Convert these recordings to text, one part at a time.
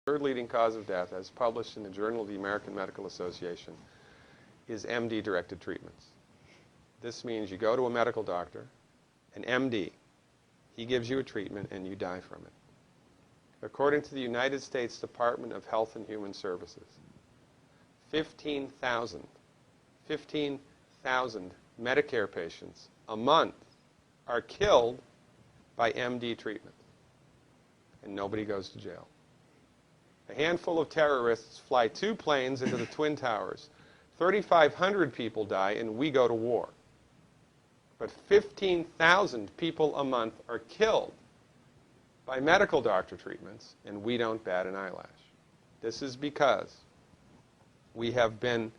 third leading cause of death, as published in the Journal of the American Medical Association, is MD-directed treatments. This means you go to a medical doctor, an MD. He gives you a treatment and you die from it. According to the United States Department of Health and Human Services, 15,000 Medicare patients a month are killed by MD treatment, and nobody goes to jail. A handful of terrorists fly 2 planes into the Twin Towers. 3,500 people die, and we go to war. But 15,000 people a month are killed by medical doctor treatments, and we don't bat an eyelash. This is because we have been,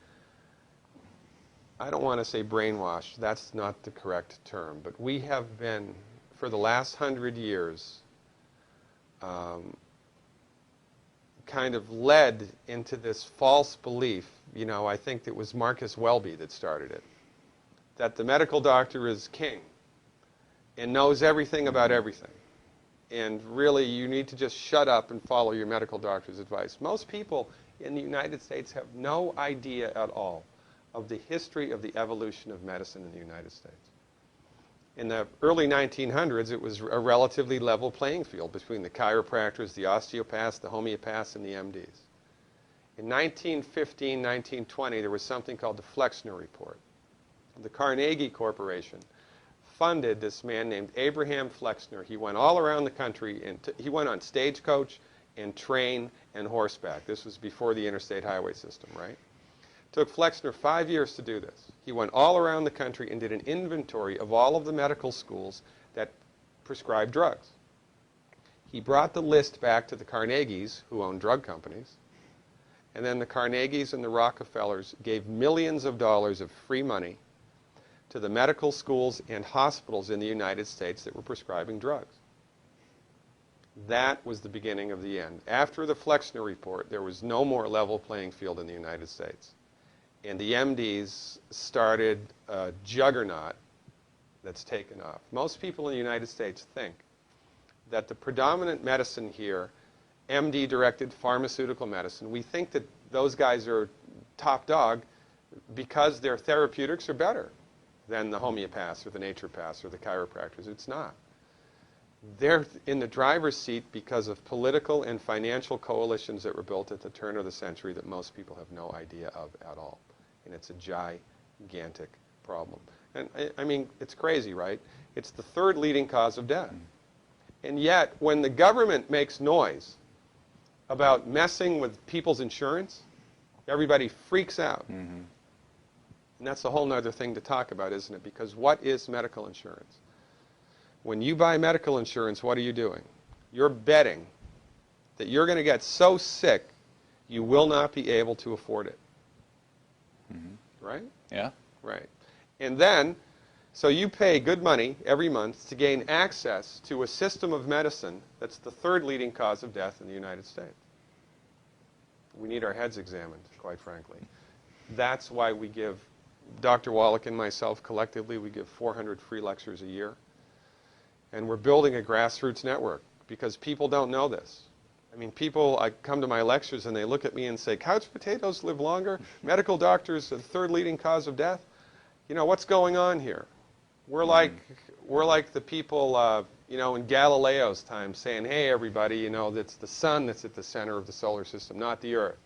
I don't want to say brainwashed, that's not the correct term, but we have been, for the last 100 years, kind of led into this false belief. You know, I think it was Marcus Welby that started it, that the medical doctor is king and knows everything about everything. And really, you need to just shut up and follow your medical doctor's advice. Most people in the United States have no idea at all of the history of the evolution of medicine in the United States. In the early 1900s, it was a relatively level playing field between the chiropractors, the osteopaths, the homeopaths, and the MDs. In 1915, 1920, there was something called the Flexner Report. The Carnegie Corporation funded this man named Abraham Flexner. He went all around the country, and he went on stagecoach and train and horseback. This was before the interstate highway system, right? It took Flexner 5 years to do this. He went all around the country and did an inventory of all of the medical schools that prescribed drugs. He brought the list back to the Carnegies, who owned drug companies, and then the Carnegies and the Rockefellers gave millions of dollars of free money to the medical schools and hospitals in the United States that were prescribing drugs. That was the beginning of the end. After the Flexner Report, there was no more level playing field in the United States. And the MDs started a juggernaut that's taken off. Most people in the United States think that the predominant medicine here, MD-directed pharmaceutical medicine, we think that those guys are top dog because their therapeutics are better than the homeopaths or the naturopaths or the chiropractors. It's not. They're in the driver's seat because of political and financial coalitions that were built at the turn of the century that most people have no idea of at all. And it's a gigantic problem. And I mean, it's crazy, right? It's the third leading cause of death. And yet, when the government makes noise about messing with people's insurance, everybody freaks out. And that's a whole other thing to talk about, isn't it? Because what is medical insurance? When you buy medical insurance, what are you doing? You're betting that you're going to get so sick you will not be able to afford it. Right? Yeah. Right. And then, so you pay good money every month to gain access to a system of medicine that's the third leading cause of death in the United States. We need our heads examined, quite frankly. That's why we give, Dr. Wallach and myself collectively, we give 400 free lectures a year. And we're building a grassroots network because people don't know this. I mean, people, I come to my lectures and they look at me and say, couch potatoes live longer? Medical doctors are the third leading cause of death? You know, what's going on here? We're like the people, you know, in Galileo's time saying, hey, everybody, you know, it's the sun that's at the center of the solar system, not the Earth.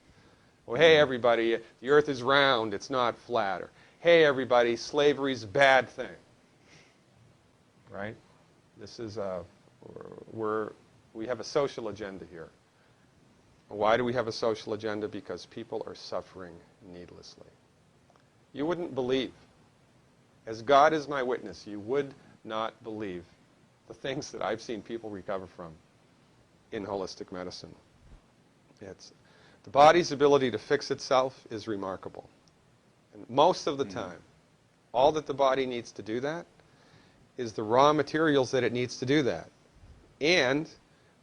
Well, hey, everybody, the Earth is round, it's not flat. Or, hey, everybody, slavery's a bad thing. Right? This is we have a social agenda here. Why do we have a social agenda? Because people are suffering needlessly. You wouldn't believe, as God is my witness, you would not believe the things that I've seen people recover from in holistic medicine. The body's ability to fix itself is remarkable. And most of the time, all that the body needs to do that is the raw materials that it needs to do that. And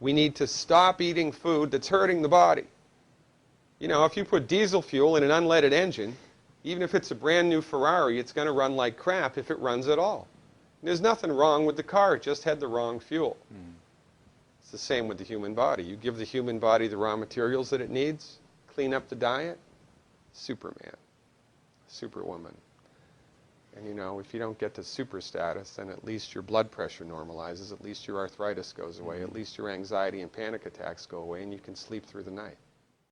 we need to stop eating food that's hurting the body. You know, if you put diesel fuel in an unleaded engine, even if it's a brand new Ferrari, it's going to run like crap if it runs at all. And there's nothing wrong with the car, it just had the wrong fuel. It's the same with the human body. You give the human body the raw materials that it needs, clean up the diet, Superman, Superwoman. And you know, if you don't get to super status, then at least your blood pressure normalizes, at least your arthritis goes away, at least your anxiety and panic attacks go away, and you can sleep through the night.